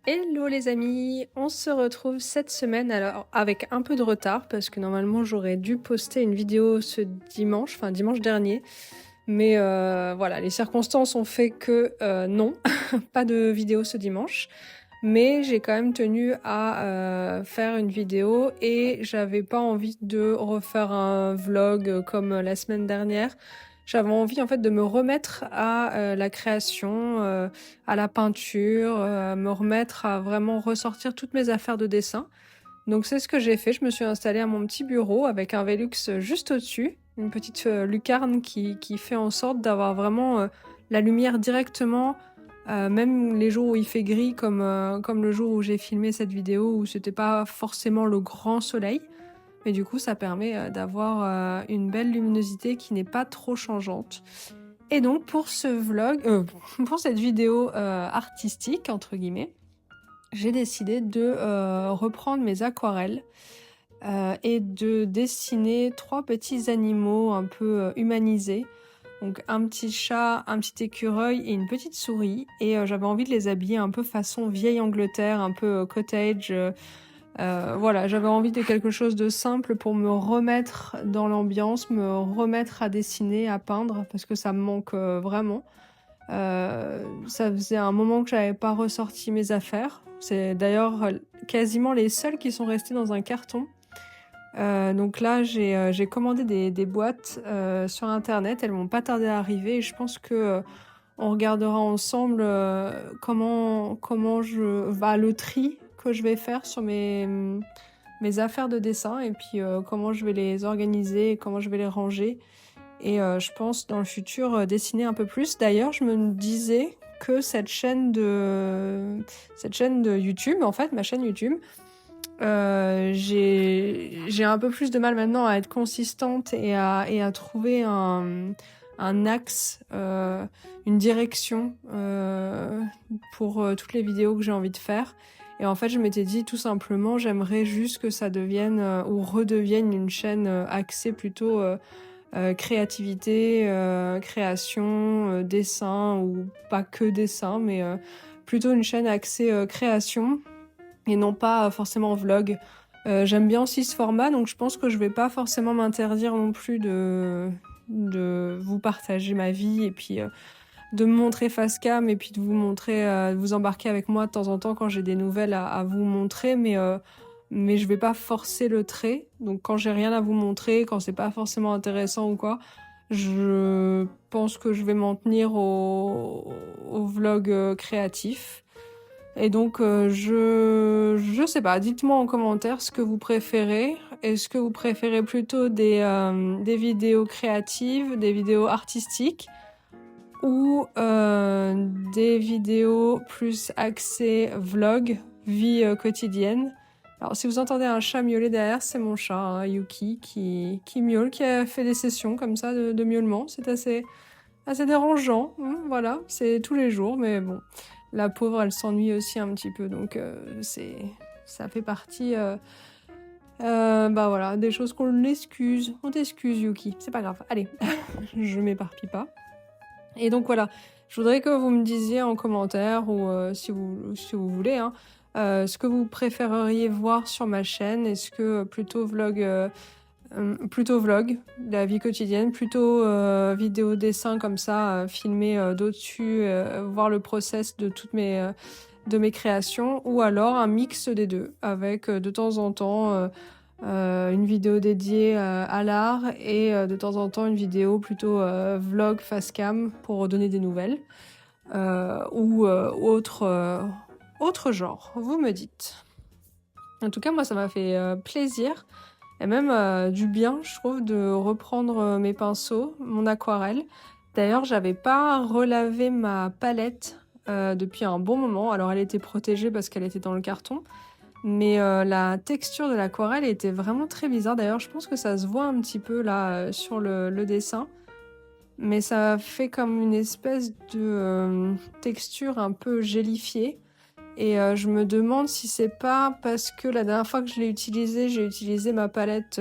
Hello les amis, on se retrouve cette semaine alors avec un peu de retard parce que normalement j'aurais dû poster une vidéo ce dimanche, enfin dimanche dernier, mais voilà, les circonstances ont fait que non, pas de vidéo ce dimanche, mais j'ai quand même tenu à faire une vidéo et j'avais pas envie de refaire un vlog comme la semaine dernière. J'avais envie en fait de me remettre à la création, à la peinture, me remettre à vraiment ressortir toutes mes affaires de dessin. Donc c'est ce que j'ai fait, je me suis installée à mon petit bureau avec un Velux juste au-dessus, une petite lucarne qui fait en sorte d'avoir vraiment la lumière directement, même les jours où il fait gris comme le jour où j'ai filmé cette vidéo où c'était pas forcément le grand soleil. Mais du coup, ça permet d'avoir une belle luminosité qui n'est pas trop changeante. Et donc, pour ce vlog, pour cette vidéo artistique, entre guillemets, j'ai décidé de reprendre mes aquarelles et de dessiner 3 petits animaux un peu humanisés. Donc un petit chat, un petit écureuil et une petite souris. Et j'avais envie de les habiller un peu façon vieille Angleterre, un peu cottage. Voilà, j'avais envie de quelque chose de simple pour me remettre dans l'ambiance, me remettre à dessiner, à peindre, parce que ça me manque vraiment. Ça faisait un moment que j'avais pas ressorti mes affaires. C'est d'ailleurs quasiment les seules qui sont restées dans un carton. Donc là, j'ai commandé des boîtes sur internet. Elles vont pas tarder à arriver. Et je pense que on regardera ensemble comment le tri que je vais faire sur mes affaires de dessin et puis comment je vais les organiser, et comment je vais les ranger. Et je pense dans le futur dessiner un peu plus. D'ailleurs, je me disais que cette chaîne de YouTube, en fait, ma chaîne YouTube, j'ai un peu plus de mal maintenant à être consistante et à trouver un axe, une direction pour toutes les vidéos que j'ai envie de faire. Et en fait, je m'étais dit tout simplement, j'aimerais juste que ça devienne ou redevienne une chaîne axée plutôt créativité, création, dessin ou pas que dessin, mais plutôt une chaîne axée création et non pas forcément vlog. J'aime bien aussi ce format, donc je pense que je vais pas forcément m'interdire non plus de vous partager ma vie et puis de me montrer face cam et puis de vous montrer, de vous embarquer avec moi de temps en temps quand j'ai des nouvelles à vous montrer, mais je vais pas forcer le trait. Donc quand j'ai rien à vous montrer, quand c'est pas forcément intéressant ou quoi, je pense que je vais m'en tenir au vlog créatif. Et donc, je sais pas, dites-moi en commentaire ce que vous préférez. Est-ce que vous préférez plutôt des vidéos créatives, des vidéos artistiques ou des vidéos plus axées vlog, vie quotidienne? Alors, si vous entendez un chat miauler derrière, c'est mon chat, hein, Yuki, qui miaule, qui a fait des sessions comme ça de miaulement. C'est assez dérangeant, voilà, c'est tous les jours, mais bon. La pauvre, elle s'ennuie aussi un petit peu, donc ça fait partie, bah voilà, des choses qu'on l'excuse. On t'excuse, Yuki, c'est pas grave. Allez, je m'éparpille pas. Et donc voilà, je voudrais que vous me disiez en commentaire ou si vous voulez, hein, ce que vous préféreriez voir sur ma chaîne. Est-ce que plutôt vlog, la vie quotidienne, plutôt vidéo dessin comme ça, filmer d'au-dessus, voir le process de mes créations, ou alors un mix des deux, avec de temps en temps une vidéo dédiée à l'art et de temps en temps une vidéo plutôt vlog face cam pour donner des nouvelles, ou autre genre, vous me dites. En tout cas, moi, ça m'a fait plaisir et même du bien, je trouve, de reprendre mes pinceaux, mon aquarelle. D'ailleurs, j'avais pas relavé ma palette depuis un bon moment. Alors, elle était protégée parce qu'elle était dans le carton, mais la texture de l'aquarelle était vraiment très bizarre. D'ailleurs, je pense que ça se voit un petit peu là sur le dessin, mais ça fait comme une espèce de texture un peu gélifiée. Et je me demande si c'est pas parce que la dernière fois que je l'ai utilisé, j'ai utilisé ma palette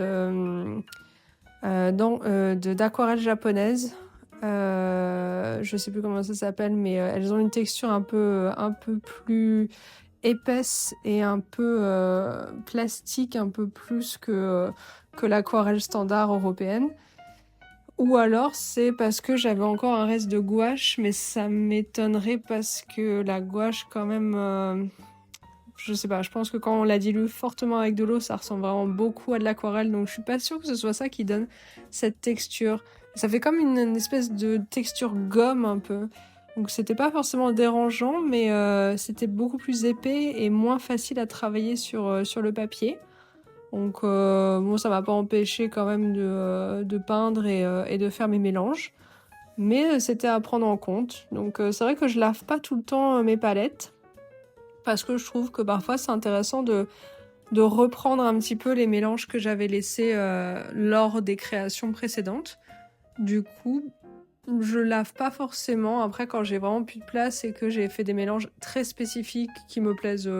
d'aquarelle japonaise. Je sais plus comment ça s'appelle, mais elles ont une texture un peu plus épaisse et un peu plastique, un peu plus que l'aquarelle standard européenne. Ou alors c'est parce que j'avais encore un reste de gouache, mais ça m'étonnerait parce que la gouache quand même, je sais pas, je pense que quand on la dilue fortement avec de l'eau, ça ressemble vraiment beaucoup à de l'aquarelle, donc je suis pas sûre que ce soit ça qui donne cette texture. Ça fait comme une espèce de texture gomme un peu. Donc c'était pas forcément dérangeant, mais c'était beaucoup plus épais et moins facile à travailler sur le papier. Donc bon, ça m'a pas empêché quand même de peindre et de faire mes mélanges. Mais c'était à prendre en compte. Donc c'est vrai que je lave pas tout le temps mes palettes. Parce que je trouve que parfois c'est intéressant de reprendre un petit peu les mélanges que j'avais laissés lors des créations précédentes. Du coup, je lave pas forcément. Après, quand j'ai vraiment plus de place et que j'ai fait des mélanges très spécifiques qui me plaisent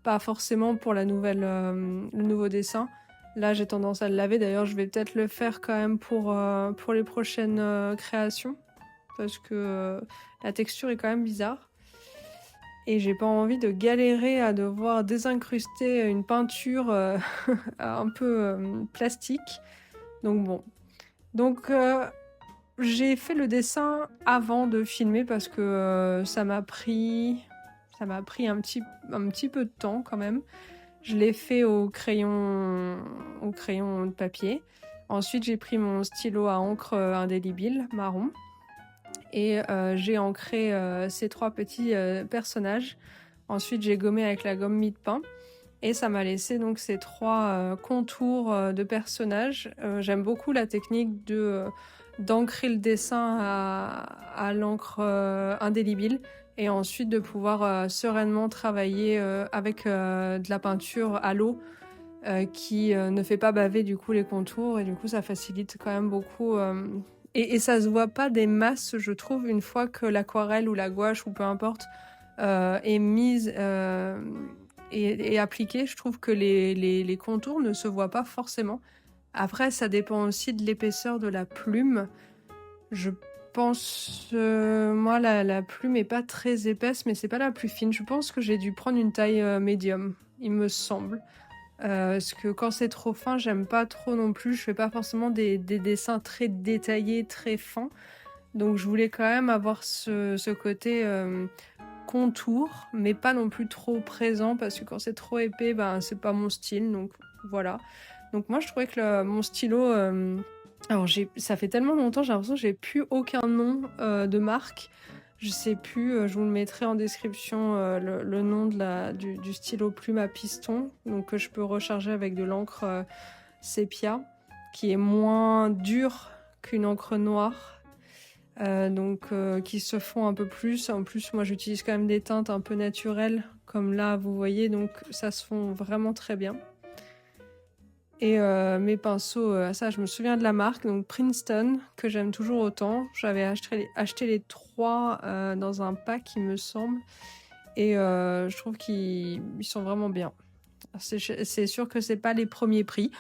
pas forcément pour le nouveau dessin, là j'ai tendance à le laver. D'ailleurs, je vais peut-être le faire quand même pour les prochaines créations. Parce que la texture est quand même bizarre. Et j'ai pas envie de galérer à devoir désincruster une peinture un peu plastique. Donc bon. Donc j'ai fait le dessin avant de filmer parce que ça m'a pris un petit peu de temps quand même. Je l'ai fait au crayon de papier. Ensuite, j'ai pris mon stylo à encre indélébile marron et j'ai ancré ces 3 petits personnages. Ensuite, j'ai gommé avec la gomme mie-de-pain. Et ça m'a laissé donc ces 3 contours de personnages. J'aime beaucoup la technique d'ancrer le dessin à l'encre indélébile et ensuite de pouvoir sereinement travailler avec de la peinture à l'eau qui ne fait pas baver du coup les contours et du coup ça facilite quand même beaucoup. Et ça se voit pas des masses, je trouve, une fois que l'aquarelle ou la gouache ou peu importe est mise et appliquée. Je trouve que les contours ne se voient pas forcément. Après, ça dépend aussi de l'épaisseur de la plume. Je pense, moi, la plume est pas très épaisse, mais c'est pas la plus fine. Je pense que j'ai dû prendre une taille médium, il me semble. Parce que quand c'est trop fin, j'aime pas trop non plus. Je fais pas forcément des dessins très détaillés, très fins. Donc je voulais quand même avoir ce côté contour, mais pas non plus trop présent parce que quand c'est trop épais, ben c'est pas mon style. Donc voilà. Donc moi je trouvais que mon stylo, alors ça fait tellement longtemps, j'ai l'impression que j'ai plus aucun nom de marque. Je sais plus, je vous le mettrai en description le nom du stylo plume à piston, donc que je peux recharger avec de l'encre sépia, qui est moins dure qu'une encre noire, donc qui se fond un peu plus. En plus, moi j'utilise quand même des teintes un peu naturelles, comme là vous voyez, donc ça se fond vraiment très bien. Et mes pinceaux, ça je me souviens de la marque, donc Princeton, que j'aime toujours autant. J'avais acheté les 3 dans un pack, il me semble. Et je trouve qu'ils sont vraiment bien. C'est sûr que c'est pas les premiers prix,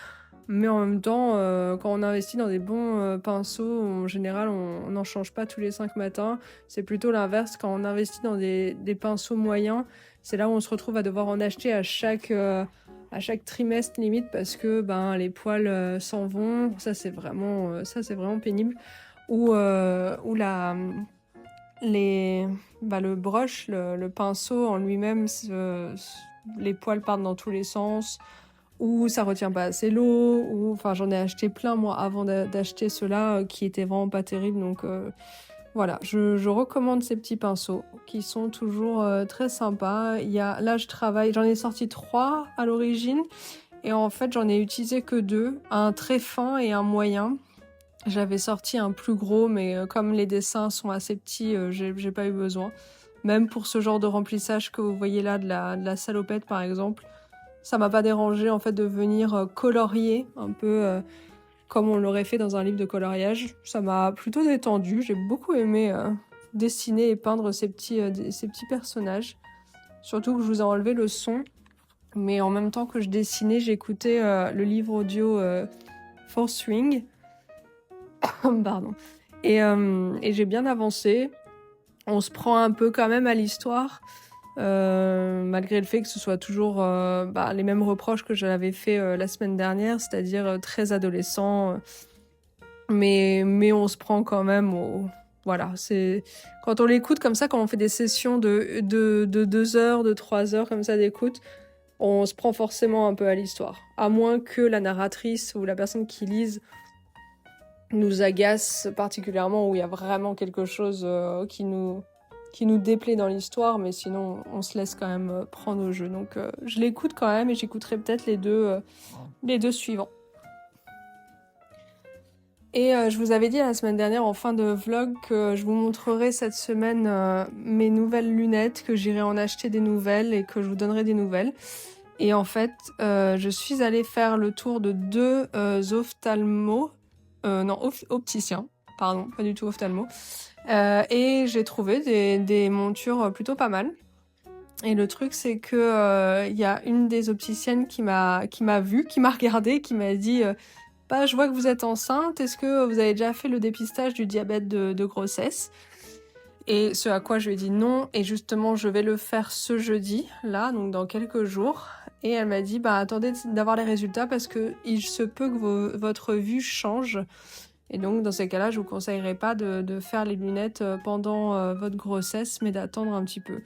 mais en même temps, quand on investit dans des bons pinceaux, en général, on n'en change pas tous les 5 matins. C'est plutôt l'inverse, quand on investit dans des pinceaux moyens, c'est là où on se retrouve à devoir en acheter à chaque trimestre limite parce que ben, les poils s'en vont. Ça, c'est vraiment pénible. Ou le brush, le pinceau en lui-même, les poils partent dans tous les sens, ou ça retient pas assez l'eau, ou enfin j'en ai acheté plein moi avant d'acheter ceux-là qui étaient vraiment pas terribles. Donc voilà, je recommande ces petits pinceaux qui sont toujours très sympas. Là je travaille, j'en ai sorti 3 à l'origine et en fait j'en ai utilisé que 2, un très fin et un moyen. J'avais sorti un plus gros, mais comme les dessins sont assez petits, j'ai pas eu besoin. Même pour ce genre de remplissage que vous voyez là, de la salopette par exemple, ça m'a pas dérangé en fait de venir colorier un peu comme on l'aurait fait dans un livre de coloriage. Ça m'a plutôt détendu. J'ai beaucoup aimé dessiner et peindre ces petits personnages. Surtout que je vous ai enlevé le son, mais en même temps que je dessinais, j'écoutais le livre audio Fourth Swing. Pardon. Et j'ai bien avancé. On se prend un peu quand même à l'histoire. malgré le fait que ce soit toujours les mêmes reproches que je l'avais fait la semaine dernière, c'est-à-dire très adolescent. Mais on se prend quand même au... Voilà, c'est... Quand on l'écoute comme ça, quand on fait des sessions de 2 heures, de 3 heures comme ça d'écoute, on se prend forcément un peu à l'histoire. À moins que la narratrice ou la personne qui lise nous agace particulièrement, où il y a vraiment quelque chose qui nous déplaît dans l'histoire, mais sinon on se laisse quand même prendre au jeu. Donc je l'écoute quand même et j'écouterai peut-être les deux suivants. Et je vous avais dit la semaine dernière en fin de vlog que je vous montrerai cette semaine mes nouvelles lunettes, que j'irai en acheter des nouvelles et que je vous donnerai des nouvelles. Et en fait, je suis allée faire le tour de 2 opticiens, pardon, pas du tout ophtalmo. Et j'ai trouvé des montures plutôt pas mal. Et le truc, c'est que y a une des opticiennes qui m'a vue, qui m'a regardée, qui m'a dit je vois que vous êtes enceinte, est-ce que vous avez déjà fait le dépistage du diabète de grossesse ? Et ce à quoi je lui ai dit non, et justement je vais le faire ce jeudi, là, donc dans quelques jours. Et elle m'a dit attendez d'avoir les résultats parce que il se peut que votre vue change. Et donc dans ces cas-là, je vous conseillerais pas de faire les lunettes pendant votre grossesse, mais d'attendre un petit peu.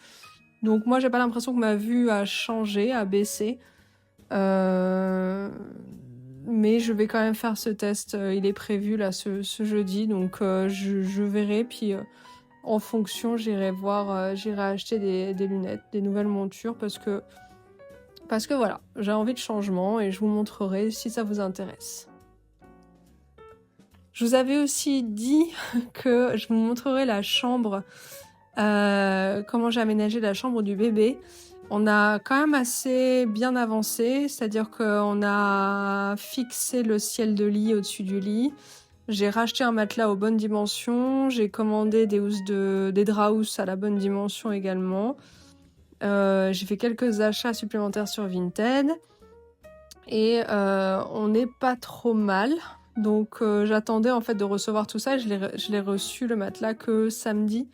Donc moi j'ai pas l'impression que ma vue a changé, a baissé. Mais je vais quand même faire ce test, il est prévu là ce jeudi, donc je verrai, puis en fonction j'irai acheter des lunettes, des nouvelles montures, parce que voilà, j'ai envie de changement et je vous montrerai si ça vous intéresse. Je vous avais aussi dit que je vous montrerai la chambre, comment j'ai aménagé la chambre du bébé. On a quand même assez bien avancé, c'est-à-dire qu'on a fixé le ciel de lit au-dessus du lit. J'ai racheté un matelas aux bonnes dimensions, j'ai commandé des draps housses à la bonne dimension également. J'ai fait quelques achats supplémentaires sur Vinted. Et on n'est pas trop mal. Donc j'attendais en fait de recevoir tout ça. Je l'ai reçu le matelas que samedi.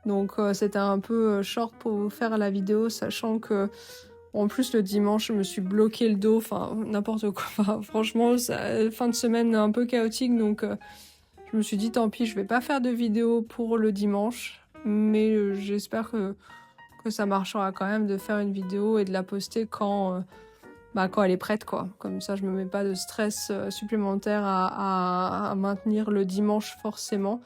Donc c'était un peu short pour vous faire la vidéo, sachant que en plus le dimanche je me suis bloqué le dos, enfin n'importe quoi. Enfin, franchement, fin de semaine un peu chaotique, donc je me suis dit tant pis, je vais pas faire de vidéo pour le dimanche, mais j'espère que ça marchera quand même de faire une vidéo et de la poster quand elle est prête, quoi. Comme ça je me mets pas de stress supplémentaire à maintenir le dimanche forcément.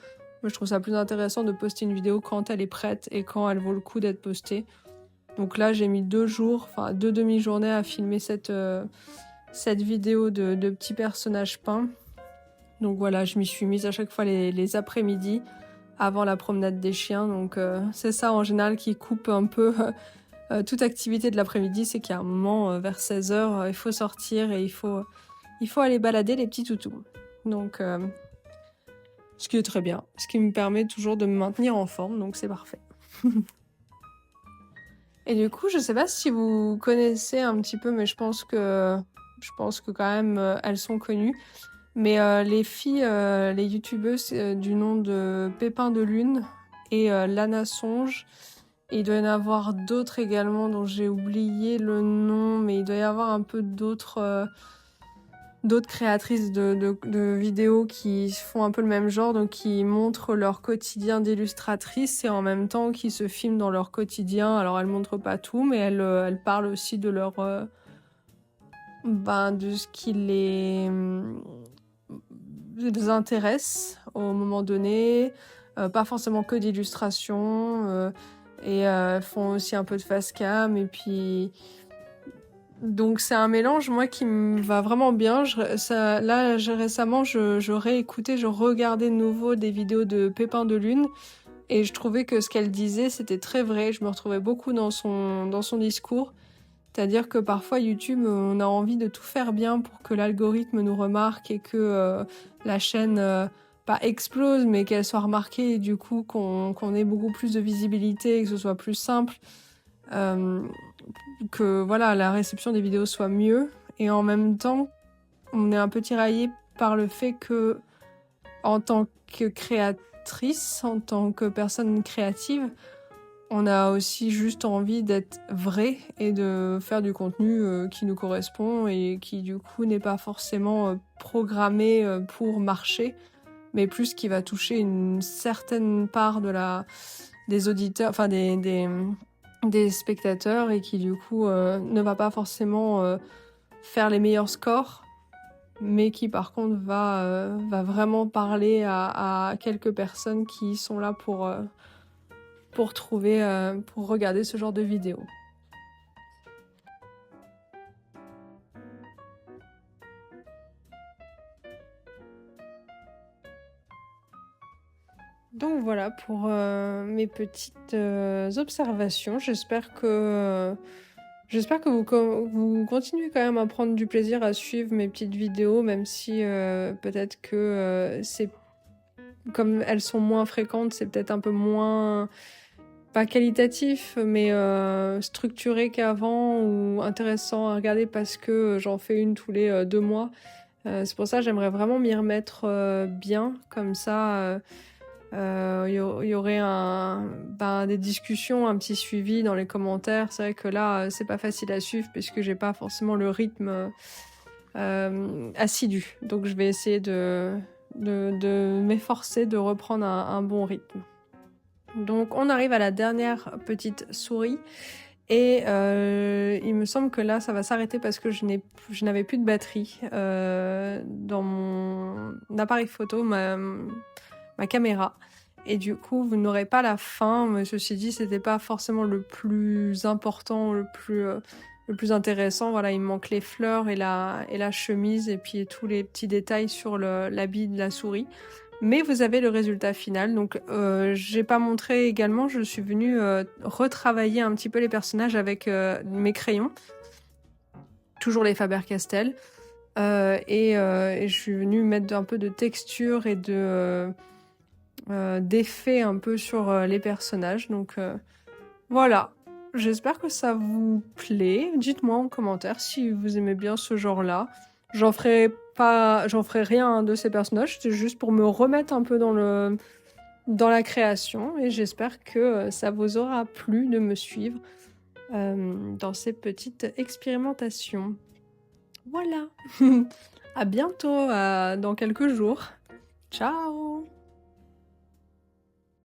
Moi, je trouve ça plus intéressant de poster une vidéo quand elle est prête et quand elle vaut le coup d'être postée. Donc là, j'ai mis 2 demi-journées à filmer cette vidéo de petits personnages peints. Donc voilà, je m'y suis mise à chaque fois les après-midi avant la promenade des chiens. Donc c'est ça en général qui coupe un peu toute activité de l'après-midi. C'est qu'il y a un moment, vers 16h, il faut sortir et il faut aller balader les petits toutous. Donc... ce qui est très bien, ce qui me permet toujours de me maintenir en forme, donc c'est parfait. Et du coup, je sais pas si vous connaissez un petit peu, mais je pense que quand même elles sont connues. Mais les filles, les youtubeuses du nom de Pépin de Lune et Lana Songe, et il doit y en avoir d'autres également dont j'ai oublié le nom, mais il doit y avoir un peu d'autres créatrices de vidéos qui font un peu le même genre, donc qui montrent leur quotidien d'illustratrice et en même temps qui se filment dans leur quotidien. Alors elles montrent pas tout, mais elles parlent aussi de leur de ce qui les intéresse au moment donné, pas forcément que d'illustration, et font aussi un peu de face cam, et puis donc c'est un mélange, moi, qui me va vraiment bien. Récemment, je réécoutais, je regardais de nouveau des vidéos de Pépin de Lune et je trouvais que ce qu'elle disait, c'était très vrai. Je me retrouvais beaucoup dans son discours. C'est-à-dire que parfois, YouTube, on a envie de tout faire bien pour que l'algorithme nous remarque et que la chaîne pas explose, mais qu'elle soit remarquée et du coup qu'on ait beaucoup plus de visibilité et que ce soit plus simple. Que voilà, la réception des vidéos soit mieux, et en même temps on est un peu tiraillé par le fait que en tant que créatrice, en tant que personne créative, On a aussi juste envie d'être vrai et de faire du contenu qui nous correspond et qui du coup n'est pas forcément programmé pour marcher, mais plus qui va toucher une certaine part des auditeurs, enfin des spectateurs et qui du coup ne va pas forcément faire les meilleurs scores, mais qui par contre va vraiment parler à quelques personnes qui sont là pour regarder ce genre de vidéos. Donc voilà pour mes petites observations. J'espère que vous continuez quand même à prendre du plaisir à suivre mes petites vidéos, même si peut-être que c'est comme elles sont moins fréquentes, c'est peut-être un peu moins pas qualitatif, mais structuré qu'avant ou intéressant à regarder parce que j'en fais une tous les 2 mois. C'est pour ça que j'aimerais vraiment m'y remettre bien, comme ça y aurait des discussions, un petit suivi dans les commentaires. C'est vrai que là, c'est pas facile à suivre puisque j'ai pas forcément le rythme assidu. Donc je vais essayer de m'efforcer de reprendre un bon rythme. Donc on arrive à la dernière petite souris et il me semble que là ça va s'arrêter parce que je n'avais plus de batterie dans mon appareil photo, ma caméra. Et du coup, vous n'aurez pas la fin, mais ceci dit, c'était pas forcément le plus important, le plus intéressant. Voilà, il me manque les fleurs et la chemise, et puis tous les petits détails sur l'habit de la souris. Mais vous avez le résultat final. Donc, j'ai pas montré également, je suis venue retravailler un petit peu les personnages avec mes crayons. Toujours les Faber-Castell. Et je suis venue mettre un peu de texture et d'effets un peu sur les personnages. Donc voilà, j'espère que ça vous plaît. Dites-moi en commentaire si vous aimez bien ce genre-là. J'en ferai rien de ces personnages, c'est juste pour me remettre un peu dans la création et j'espère que ça vous aura plu de me suivre dans ces petites expérimentations. Voilà. À bientôt dans quelques jours. Ciao.